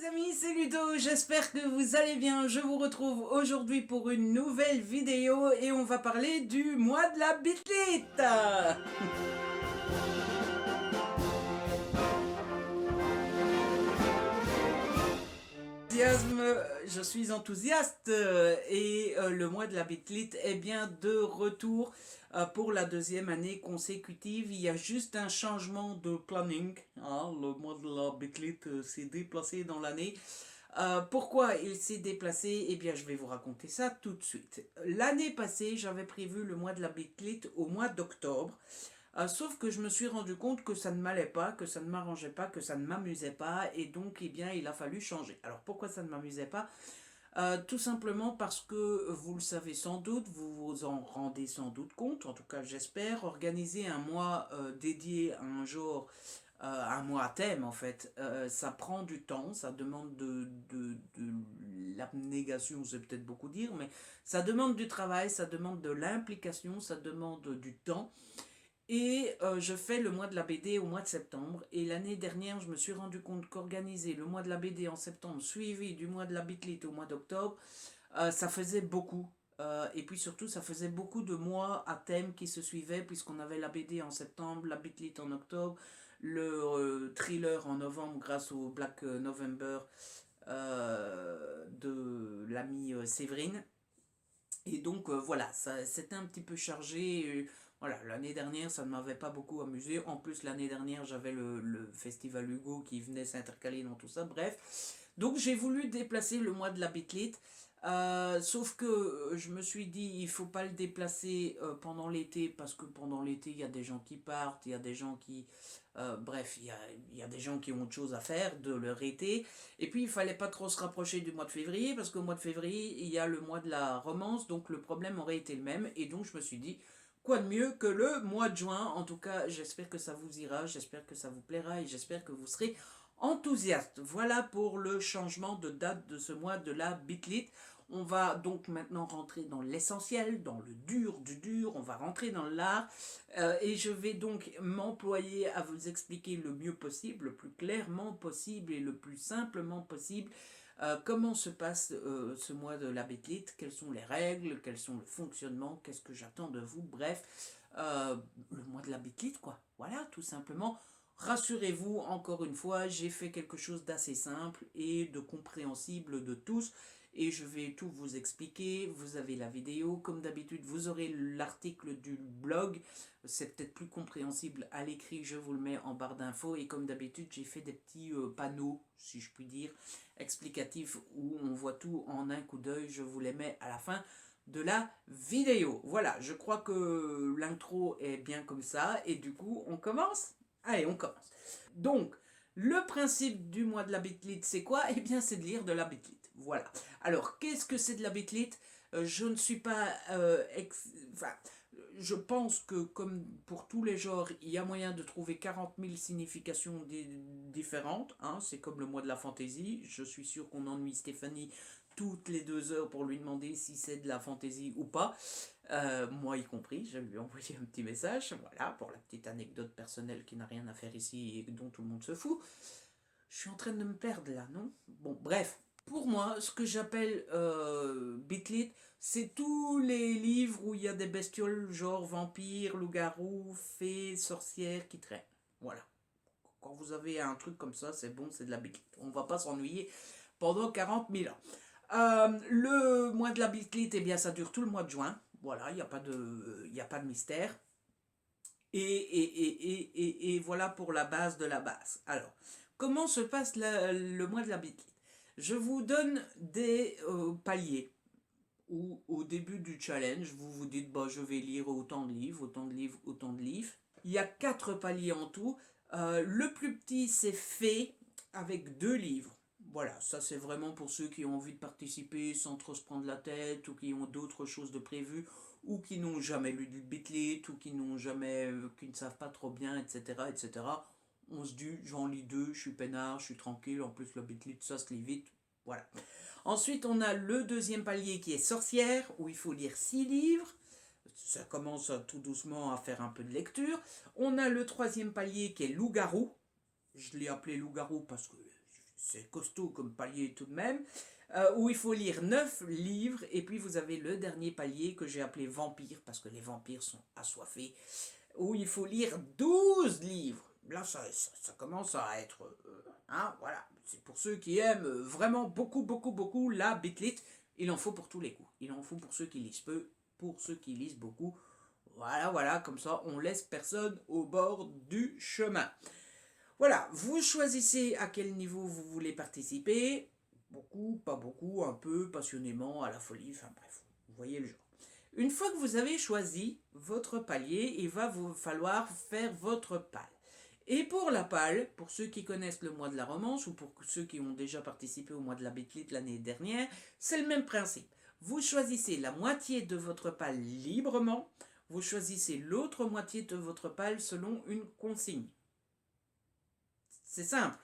amis, c'est Ludo, j'espère que vous allez bien. Je vous retrouve aujourd'hui pour une nouvelle vidéo et on va parler du mois de la bitlite. Je suis enthousiaste et le mois de la bitlite est bien de retour pour la deuxième année consécutive. Il y a juste un changement de planning, hein. Le mois de la bitlite s'est déplacé dans l'année. Pourquoi il s'est déplacé? Eh bien, je vais vous raconter ça tout de suite. L'année passée, j'avais prévu le mois de la bitlite au mois d'octobre. Sauf que je me suis rendu compte que ça ne m'allait pas, que ça ne m'arrangeait pas, que ça ne m'amusait pas, et donc, eh bien, il a fallu changer. Alors, pourquoi ça ne m'amusait pas? Tout simplement parce que vous le savez sans doute, vous vous en rendez sans doute compte, en tout cas j'espère, organiser un mois dédié à un genre, un mois à thème en fait, ça prend du temps, ça demande de l'abnégation, c'est peut-être beaucoup dire, mais ça demande du travail, ça demande de l'implication, ça demande du temps. Et je fais le mois de la BD au mois de septembre. Et l'année dernière, je me suis rendu compte qu'organiser le mois de la BD en septembre, suivi du mois de la Bitlite au mois d'octobre, ça faisait beaucoup. Et puis surtout, ça faisait beaucoup de mois à thème qui se suivaient, puisqu'on avait la BD en septembre, la Bitlite en octobre, le thriller en novembre grâce au Black November de l'ami Séverine. Et donc voilà, ça c'était un petit peu chargé. Voilà, l'année dernière, ça ne m'avait pas beaucoup amusé. En plus, l'année dernière, j'avais le festival Hugo qui venait s'intercaler dans tout ça. Bref, donc j'ai voulu déplacer le mois de la bitlite. Sauf que je me suis dit, il faut pas le déplacer pendant l'été, parce que pendant l'été, il y a des gens qui partent, il y a des gens qui... bref, il y a des gens qui ont autre chose à faire de leur été. Et puis, il fallait pas trop se rapprocher du mois de février, parce qu'au mois de février, il y a le mois de la romance, donc le problème aurait été le même. Et donc, je me suis dit, quoi de mieux que le mois de juin? En tout cas, j'espère que ça vous ira, j'espère que ça vous plaira, et j'espère que vous serez enthousiaste. Voilà pour le changement de date de ce mois de la bitlite. On va donc maintenant rentrer dans l'essentiel, dans le dur du dur, on va rentrer dans l'art, et je vais donc m'employer à vous expliquer le mieux possible, le plus clairement possible et le plus simplement possible comment se passe ce mois de la bitlite, quelles sont les règles, quels sont le fonctionnement, qu'est-ce que j'attends de vous, bref, le mois de la bitlite quoi, voilà tout simplement. Rassurez-vous, encore une fois, j'ai fait quelque chose d'assez simple et de compréhensible de tous et je vais tout vous expliquer. Vous avez la vidéo, comme d'habitude, vous aurez l'article du blog. C'est peut-être plus compréhensible à l'écrit, je vous le mets en barre d'infos et comme d'habitude, j'ai fait des petits panneaux, si je puis dire, explicatifs où on voit tout en un coup d'œil. Je vous les mets à la fin de la vidéo. Voilà, je crois que l'intro est bien comme ça et du coup, on commence. Allez, on commence. Donc, le principe du mois de la bitlite, c'est quoi? Eh bien, c'est de lire de la bitlite. Voilà. Alors, qu'est-ce que c'est de la bitlite? Je ne suis pas... enfin, je pense que, comme pour tous les genres, il y a moyen de trouver 40 000 significations différentes. Hein. C'est comme le mois de la fantaisie. Je suis sûr qu'on ennuie Stéphanie toutes les 2 heures pour lui demander si c'est de la fantaisie ou pas. Moi y compris, je lui ai envoyé un petit message, voilà, pour la petite anecdote personnelle qui n'a rien à faire ici et dont tout le monde se fout. Je suis en train de me perdre là, non? Bon, bref, pour moi, ce que j'appelle Bitlit, c'est tous les livres où il y a des bestioles genre vampires, loups-garous, fées, sorcières qui traînent. Voilà. Quand vous avez un truc comme ça, c'est bon, c'est de la Bitlit. On va pas s'ennuyer pendant 40 000 ans. Le mois de la bitlite, eh bien, ça dure tout le mois de juin. Voilà, il n'y a pas de, y a pas de mystère. Et voilà pour la base de la base. Alors, comment se passe le mois de la bitlite? Je vous donne des paliers. Où, au début du challenge, vous vous dites, bah, je vais lire autant de livres, autant de livres, autant de livres. Il y a 4 paliers en tout. Le plus petit, c'est fait avec 2 livres. Voilà, ça c'est vraiment pour ceux qui ont envie de participer sans trop se prendre la tête ou qui ont d'autres choses de prévues ou qui n'ont jamais lu du Bitlit ou qui n'ont jamais, qui ne savent pas trop bien, etc., etc. On se dit, j'en lis 2, je suis peinard, je suis tranquille, en plus le Bitlit ça se lit vite, voilà. Ensuite, on a le deuxième palier qui est sorcière, où il faut lire 6 livres. Ça commence tout doucement à faire un peu de lecture. On a le troisième palier qui est loup-garou. Je l'ai appelé loup-garou parce que c'est costaud comme palier tout de même, où il faut lire 9 livres, et puis vous avez le dernier palier que j'ai appelé vampire, parce que les vampires sont assoiffés, où il faut lire 12 livres. Là, ça commence à être... voilà. C'est pour ceux qui aiment vraiment beaucoup, beaucoup, beaucoup la bitlite. Il en faut pour tous les coups. Il en faut pour ceux qui lisent peu, pour ceux qui lisent beaucoup. Voilà, voilà, comme ça, on laisse personne au bord du chemin. Voilà, vous choisissez à quel niveau vous voulez participer. Beaucoup, pas beaucoup, un peu, passionnément, à la folie, enfin bref, vous voyez le genre. Une fois que vous avez choisi votre palier, il va vous falloir faire votre palle. Et pour la palle, pour ceux qui connaissent le mois de la romance ou pour ceux qui ont déjà participé au mois de la bitlite l'année dernière, c'est le même principe. Vous choisissez la moitié de votre palle librement, vous choisissez l'autre moitié de votre palle selon une consigne. C'est simple.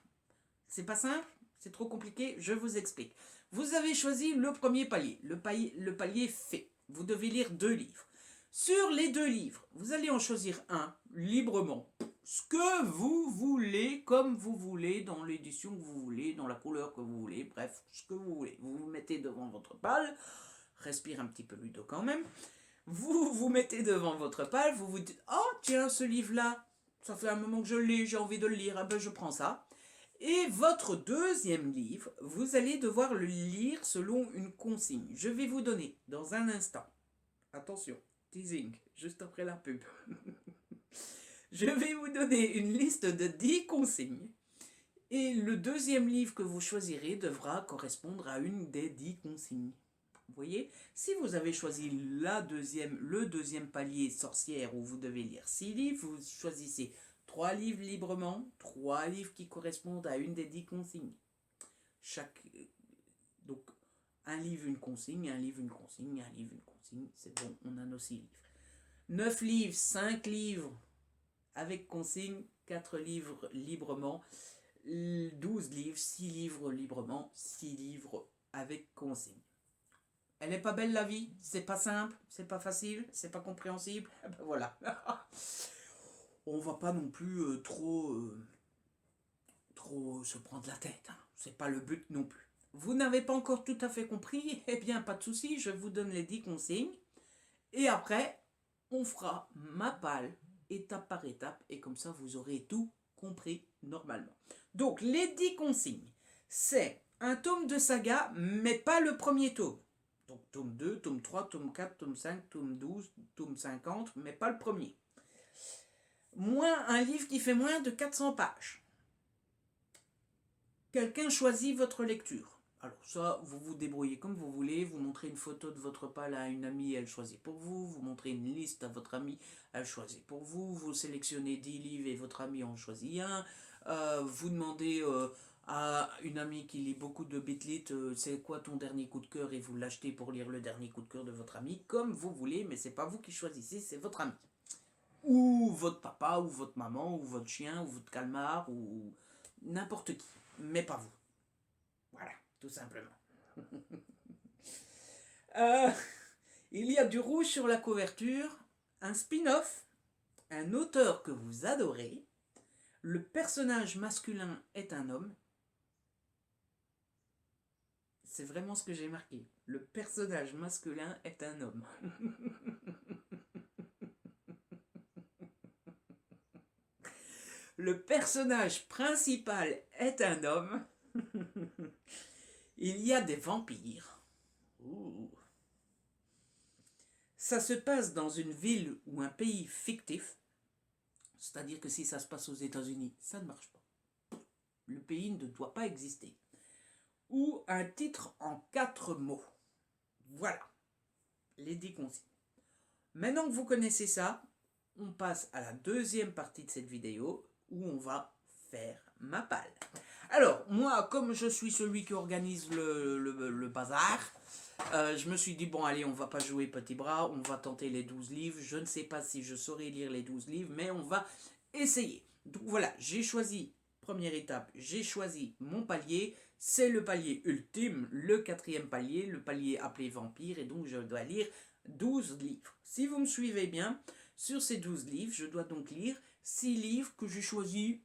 C'est pas simple? C'est trop compliqué? Je vous explique. Vous avez choisi le premier palier, le palier fait. Vous devez lire 2 livres. Sur les 2 livres, vous allez en choisir un librement. Ce que vous voulez, comme vous voulez, dans l'édition que vous voulez, dans la couleur que vous voulez, bref, ce que vous voulez. Vous vous mettez devant votre palle, respire un petit peu Ludo quand même. Vous vous mettez devant votre palle, vous vous dites « Oh, tiens, ce livre-là, ça fait un moment que je le lis, j'ai envie de le lire, ah ben je prends ça. » Et votre deuxième livre, vous allez devoir le lire selon une consigne. Je vais vous donner dans un instant, attention, teasing, juste après la pub. Je vais vous donner une liste de 10 consignes. Et le deuxième livre que vous choisirez devra correspondre à une des 10 consignes. Vous voyez, si vous avez choisi le deuxième palier sorcière où vous devez lire 6 livres, vous choisissez 3 livres librement, 3 livres qui correspondent à une des 10 consignes. Donc, un livre, une consigne, un livre, une consigne, un livre, une consigne, c'est bon, on a nos 6 livres. 9 livres, 5 livres avec consigne, 4 livres librement, 12 livres, 6 livres librement, 6 livres avec consigne. Elle n'est pas belle la vie? C'est pas simple? C'est pas facile? C'est pas compréhensible? Ben voilà. On va pas non plus trop se prendre la tête. Hein. C'est pas le but non plus. Vous n'avez pas encore tout à fait compris? Eh bien, pas de souci, je vous donne les 10 consignes. Et après, on fera ma palle étape par étape. Et comme ça, vous aurez tout compris normalement. Donc, les 10 consignes, c'est un tome de saga, mais pas le premier tome. Donc, tome 2, tome 3, tome 4, tome 5, tome 12, tome 50, mais pas le premier. Moins un livre qui fait moins de 400 pages. Quelqu'un choisit votre lecture. Alors ça, vous vous débrouillez comme vous voulez, vous montrez une photo de votre palle à une amie, elle choisit pour vous, vous montrez une liste à votre amie, elle choisit pour vous, vous sélectionnez 10 livres et votre ami en choisit un, vous demandez à une amie qui lit beaucoup de bitlit, c'est quoi ton dernier coup de cœur et vous l'achetez pour lire le dernier coup de cœur de votre ami, comme vous voulez, mais c'est pas vous qui choisissez, c'est votre ami. Ou votre papa, ou votre maman, ou votre chien, ou votre calmar, ou n'importe qui, mais pas vous. Voilà, tout simplement. Il y a du rouge sur la couverture, un spin-off, un auteur que vous adorez, le personnage masculin est un homme. C'est vraiment ce que j'ai marqué. Le personnage masculin est un homme. Le personnage principal est un homme. Il y a des vampires. Ouh. Ça se passe dans une ville ou un pays fictif. C'est-à-dire que si ça se passe aux États-Unis, ça ne marche pas. Le pays ne doit pas exister. Ou un titre en 4 mots. Voilà. Les 10 consignes. Maintenant que vous connaissez ça, on passe à la deuxième partie de cette vidéo où on va faire ma palle. Alors, moi, comme je suis celui qui organise le bazar, je me suis dit, bon, allez, on va pas jouer petit bras, on va tenter les 12 livres. Je ne sais pas si je saurai lire les 12 livres, mais on va essayer. Donc voilà, j'ai choisi, première étape, j'ai choisi mon palier. C'est le palier ultime, le 4e palier, le palier appelé vampire, et donc je dois lire 12 livres. Si vous me suivez bien, sur ces 12 livres, je dois donc lire 6 livres que j'ai choisis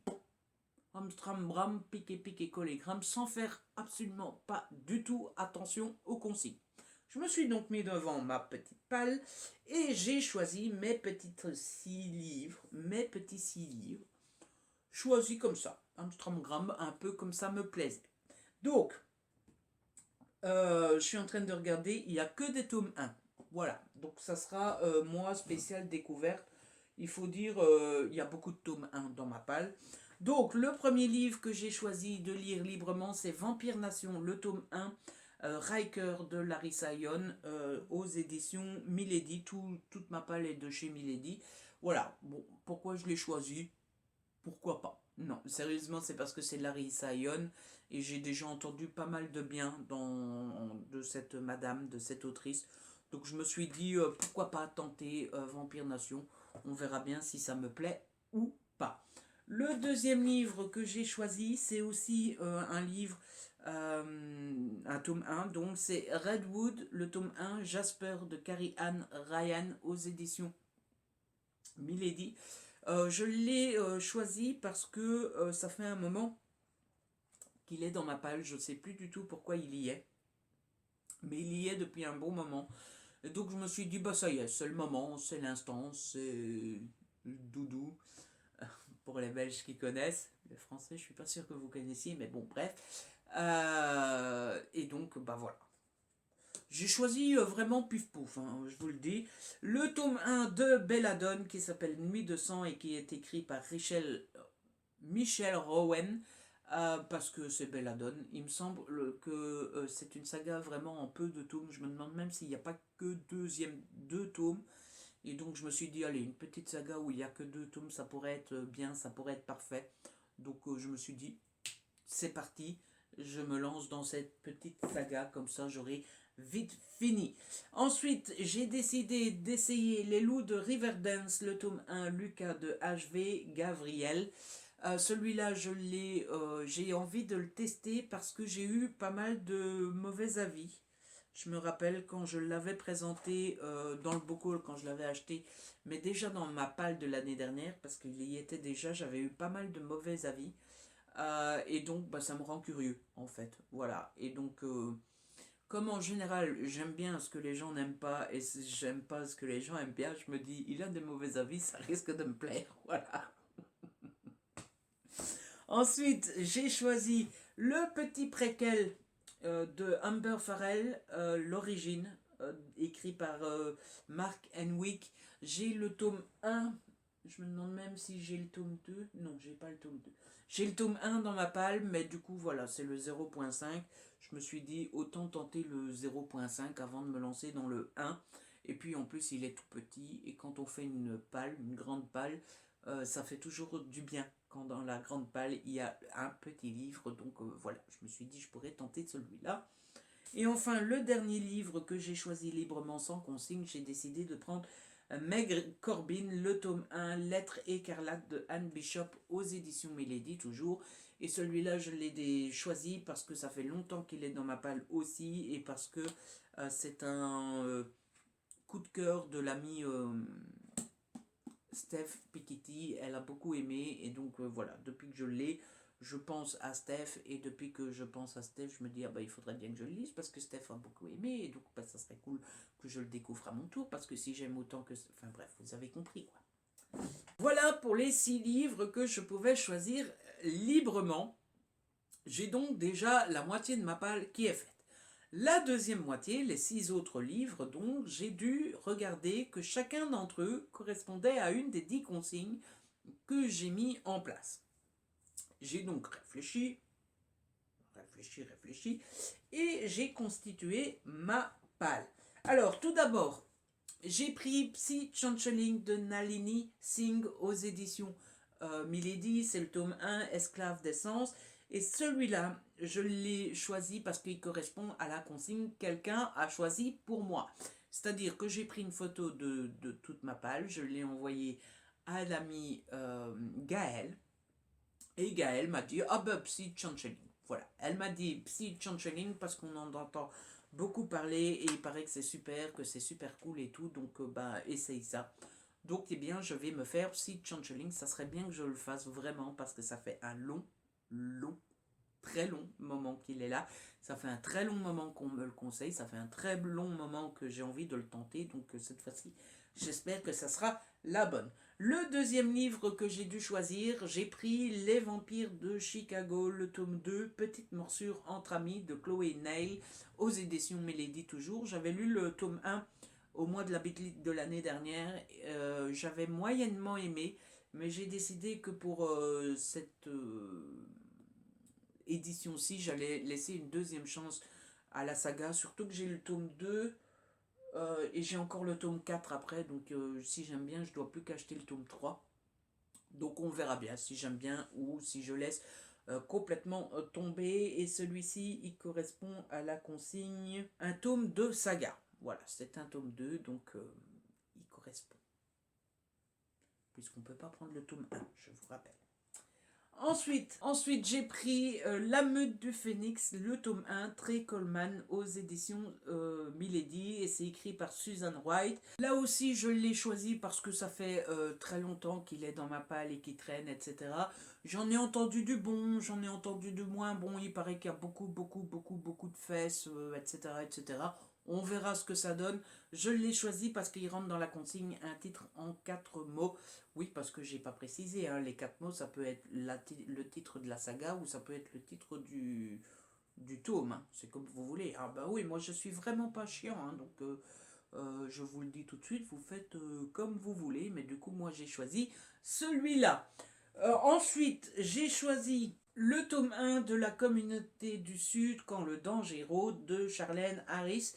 Amstram-Bram, piqué, collé, gramme, sans faire absolument pas du tout attention aux consignes. Je me suis donc mis devant ma petite palle et j'ai choisi mes petits 6 livres, choisis comme ça, Amstram-Gram, un peu comme ça me plaisait. Donc, je suis en train de regarder, il n'y a que des tomes 1. Voilà, donc ça sera moi spécial découverte. Il faut dire, il y a beaucoup de tomes 1 dans ma palle. Donc, le premier livre que j'ai choisi de lire librement, c'est Vampire Nation, le tome 1, Riker de Larissa Ion, aux éditions Milady. Toute ma palle est de chez Milady. Voilà, bon, pourquoi je l'ai choisi? Pourquoi pas? Non, sérieusement, c'est parce que c'est Larissa Ion et j'ai déjà entendu pas mal de bien de cette madame, de cette autrice. Donc je me suis dit, pourquoi pas tenter Vampire Nation. On verra bien si ça me plaît ou pas. Le deuxième livre que j'ai choisi, c'est aussi un livre, un tome 1. Donc c'est Redwood, le tome 1, Jasper de Carrie Ann Ryan aux éditions Milady. Je l'ai choisi parce que ça fait un moment qu'il est dans ma palle. Je ne sais plus du tout pourquoi il y est. Mais il y est depuis un bon moment. Et donc je me suis dit, bah ça y est, c'est le moment, c'est l'instant, c'est le doudou. Pour les Belges qui connaissent. Les Français, je suis pas sûr que vous connaissiez, mais bon, bref. Et donc, bah voilà. J'ai choisi vraiment pif pouf, hein, je vous le dis. Le tome 1 de Belladone qui s'appelle Nuit de sang et qui est écrit par Michel Rowan. Parce que c'est Belladone. Il me semble que c'est une saga vraiment en peu de tomes. Je me demande même s'il n'y a pas que deux tomes. Et donc je me suis dit, allez, une petite saga où il n'y a que 2 tomes, ça pourrait être bien, ça pourrait être parfait. Donc je me suis dit, c'est parti, je me lance dans cette petite saga, comme ça j'aurai vite fini. Ensuite, j'ai décidé d'essayer Les Loups de Riverdance, le tome 1, Lucas de H.V. Gavriel. Celui-là, j'ai envie de le tester parce que j'ai eu pas mal de mauvais avis. Je me rappelle quand je l'avais présenté dans le bocal, quand je l'avais acheté, mais déjà dans ma palle de l'année dernière, parce qu'il y était déjà, j'avais eu pas mal de mauvais avis. Et donc, bah, ça me rend curieux, en fait. Voilà. Et donc, comme en général, j'aime bien ce que les gens n'aiment pas, et si j'aime pas ce que les gens aiment bien, je me dis, il a des mauvais avis, ça risque de me plaire. Voilà. Ensuite, j'ai choisi le petit préquel de Amber Farrell, L'Origine, écrit par Mark Henwick. J'ai le tome 1. Je me demande même si j'ai le tome 2. Non, j'ai pas le tome 2. J'ai le tome 1 dans ma palme, mais du coup, voilà, c'est le 0.5. Je me suis dit, autant tenter le 0.5 avant de me lancer dans le 1. Et puis, en plus, il est tout petit. Et quand on fait une palle, une grande palle, ça fait toujours du bien quand dans la grande palle il y a un petit livre. Donc voilà, je me suis dit je pourrais tenter celui-là. Et enfin, le dernier livre que j'ai choisi librement sans consigne, j'ai décidé de prendre Meg Corbin, le tome 1, Lettres écarlates de Anne Bishop aux éditions Milady toujours. Et celui-là, je l'ai choisi parce que ça fait longtemps qu'il est dans ma palle aussi et parce que c'est un coup de cœur de l'ami Steph Piketty. Elle a beaucoup aimé et donc voilà, depuis que je l'ai, je pense à Steph et depuis que je pense à Steph, je me dis ah bah il faudrait bien que je le lise parce que Steph a beaucoup aimé et donc bah, ça serait cool que je le découvre à mon tour parce que si j'aime autant que... Enfin bref, vous avez compris quoi. Voilà pour les 6 livres que je pouvais choisir librement. J'ai donc déjà la moitié de ma palle qui est faite. La deuxième moitié, les 6 autres livres, donc, j'ai dû regarder que chacun d'entre eux correspondait à une des 10 consignes que j'ai mis en place. J'ai donc réfléchi, et j'ai constitué ma palle. Alors, tout d'abord, j'ai pris Psy Changeling de Nalini Singh aux éditions Milady, c'est le tome 1, Esclave d'essence. Et celui-là, je l'ai choisi parce qu'il correspond à la consigne quelqu'un a choisi pour moi. C'est-à-dire que j'ai pris une photo de toute ma palle, je l'ai envoyée à l'ami Gaël. Et Gaël m'a dit, ah ben Psy Changeling. Voilà, elle m'a dit Psy Changeling parce qu'on en entend beaucoup parler et il paraît que c'est super cool et tout, donc bah essaye ça. Donc eh bien je vais me faire Psy Changeling, ça serait bien que je le fasse vraiment parce que ça fait un long long, très long moment qu'il est là. Ça fait un très long moment qu'on me le conseille, ça fait un très long moment que j'ai envie de le tenter, donc cette fois-ci, j'espère que ça sera la bonne. Le deuxième livre que j'ai dû choisir, j'ai pris Les Vampires de Chicago, le tome 2, Petite morsure entre amis de Chloé Neil, aux éditions Milady toujours. J'avais lu le tome 1 au mois de la Beatlite de l'année dernière, j'avais moyennement aimé, mais j'ai décidé que pour cette édition-ci, j'allais laisser une deuxième chance à la saga, surtout que j'ai le tome 2 et j'ai encore le tome 4 après, donc si j'aime bien, je dois plus qu'acheter le tome 3. Donc on verra bien si j'aime bien ou si je laisse complètement tomber. Et celui-ci, il correspond à la consigne un tome de saga. Voilà, c'est un tome 2, donc il correspond. Puisqu'on ne peut pas prendre le tome 1, je vous rappelle. Ensuite j'ai pris La Meute du Phénix, le tome 1, Trey Coleman, aux éditions Milady, et c'est écrit par Susan White. Là aussi, je l'ai choisi parce que ça fait très longtemps qu'il est dans ma palle et qu'il traîne, etc. J'en ai entendu du bon, j'en ai entendu du moins bon, il paraît qu'il y a beaucoup de fesses, etc., etc. On verra ce que ça donne. Je l'ai choisi parce qu'il rentre dans la consigne un titre en 4 mots. Oui, parce que j'ai pas précisé, hein, les 4 mots, ça peut être le titre de la saga ou ça peut être le titre du tome. Hein. C'est comme vous voulez. Ah bah oui, moi je suis vraiment pas chiant, hein, donc je vous le dis tout de suite, vous faites comme vous voulez, mais du coup moi j'ai choisi celui-là. Ensuite, j'ai choisi le tome 1 de La Communauté du Sud, Quand le danger rôde, de Charlène Harris.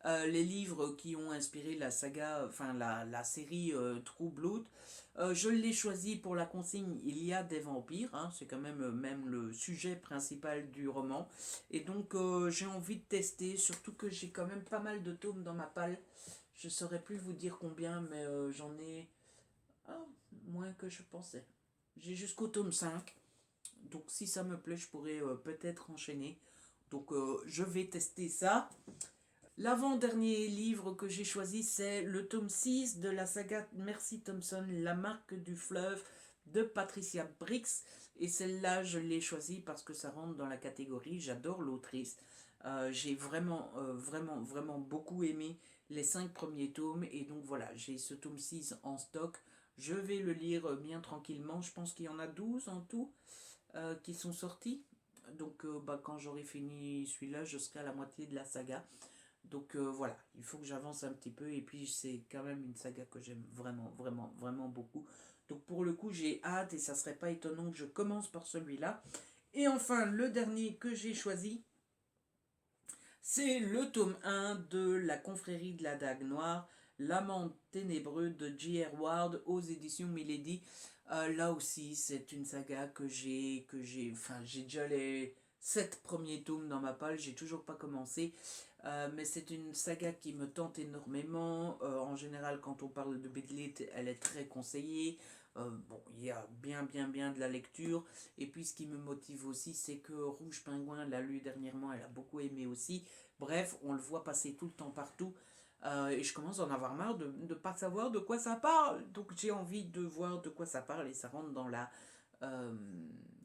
Les livres qui ont inspiré la saga, enfin la série True Blood. Je l'ai choisi pour la consigne Il y a des vampires, hein, c'est quand même le sujet principal du roman. Et donc j'ai envie de tester, surtout que j'ai quand même pas mal de tomes dans ma palle. Je saurais plus vous dire combien, mais j'en ai moins que je pensais. J'ai jusqu'au tome 5. Donc si ça me plaît, je pourrais peut-être enchaîner. Donc je vais tester ça. L'avant-dernier livre que j'ai choisi, c'est le tome 6 de la saga Mercy Thompson, La marque du fleuve, de Patricia Briggs. Et celle-là, je l'ai choisie parce que ça rentre dans la catégorie j'adore l'autrice. J'ai vraiment beaucoup aimé les 5 premiers tomes. Et donc voilà, j'ai ce tome 6 en stock. Je vais le lire bien tranquillement. Je pense qu'il y en a 12 en tout qui sont sortis. Donc quand j'aurai fini celui-là, je serai à la moitié de la saga. Donc voilà, il faut que j'avance un petit peu. Et puis c'est quand même une saga que j'aime vraiment beaucoup. Donc pour le coup, j'ai hâte et ça serait pas étonnant que je commence par celui-là. Et enfin, le dernier que j'ai choisi, c'est le tome 1 de La Confrérie de la Dague Noire, L'amant ténébreux de J.R. Ward, aux éditions Milady. Là aussi, c'est une saga j'ai déjà les 7 premiers tomes dans ma palle, j'ai toujours pas commencé. Mais c'est une saga qui me tente énormément. En général, quand on parle de Beatlit, elle est très conseillée. Bon, il y a bien de la lecture. Et puis, ce qui me motive aussi, c'est que Rouge Pingouin l'a lu dernièrement, elle a beaucoup aimé aussi. Bref, on le voit passer tout le temps partout. Et je commence à en avoir marre de ne pas savoir de quoi ça parle. Donc, j'ai envie de voir de quoi ça parle et ça rentre dans la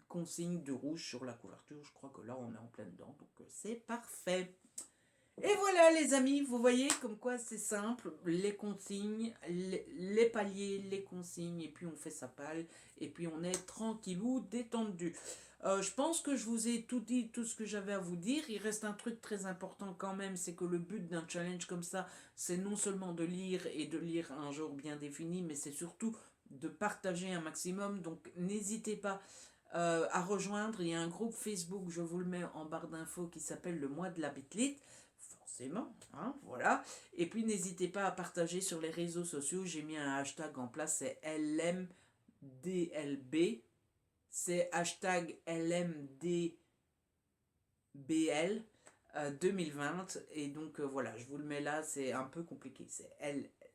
consigne de rouge sur la couverture. Je crois que là, on est en plein dedans. Donc, c'est parfait. Et voilà les amis, vous voyez comme quoi c'est simple, les consignes, les paliers, les consignes, et puis on fait sa palle, et puis on est tranquillou, détendu. Je pense que je vous ai tout dit, tout ce que j'avais à vous dire. Il reste un truc très important quand même, c'est que le but d'un challenge comme ça, c'est non seulement de lire et de lire un jour bien défini, mais c'est surtout de partager un maximum. Donc n'hésitez pas à rejoindre. Il y a un groupe Facebook, je vous le mets en barre d'infos, qui s'appelle le mois de la Beatlite. Forcément, hein, voilà. Et puis n'hésitez pas à partager sur les réseaux sociaux. J'ai mis un hashtag en place, c'est LMDLB. C'est hashtag LMDBL 2020. Et donc voilà, je vous le mets là, c'est un peu compliqué. C'est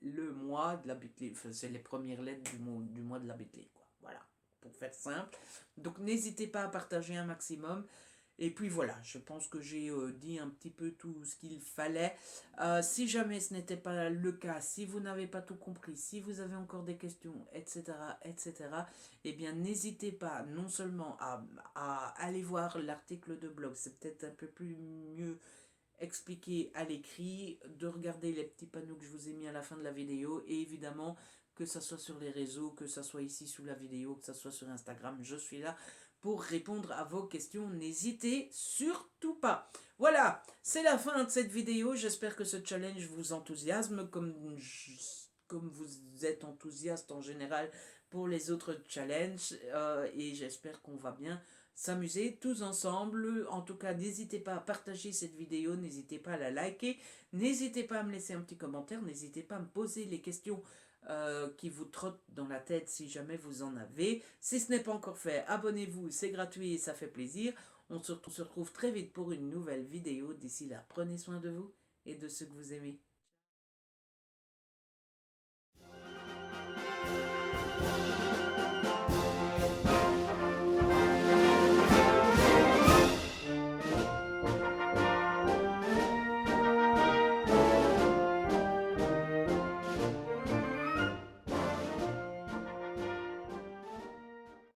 le mois de la Beatlite. Enfin, c'est les premières lettres du mois de la Beatlite, quoi. Voilà, pour faire simple. Donc n'hésitez pas à partager un maximum. Et puis voilà, je pense que j'ai dit un petit peu tout ce qu'il fallait. Si jamais ce n'était pas le cas, si vous n'avez pas tout compris, si vous avez encore des questions, etc., etc., eh bien n'hésitez pas non seulement à aller voir l'article de blog, c'est peut-être un peu plus mieux expliqué à l'écrit, de regarder les petits panneaux que je vous ai mis à la fin de la vidéo, et évidemment que ça soit sur les réseaux, que ça soit ici sous la vidéo, que ça soit sur Instagram, je suis là pour répondre à vos questions. N'hésitez surtout pas. Voilà, c'est la fin de cette vidéo. J'espère que ce challenge vous enthousiasme comme vous êtes enthousiaste en général pour les autres challenges. Et j'espère qu'on va bien s'amuser tous ensemble. En tout cas, n'hésitez pas à partager cette vidéo, n'hésitez pas à la liker, n'hésitez pas à me laisser un petit commentaire, n'hésitez pas à me poser les questions qui vous trottent dans la tête si jamais vous en avez. Si ce n'est pas encore fait, abonnez-vous, c'est gratuit et ça fait plaisir. On se retrouve très vite pour une nouvelle vidéo. D'ici là, prenez soin de vous et de ceux que vous aimez.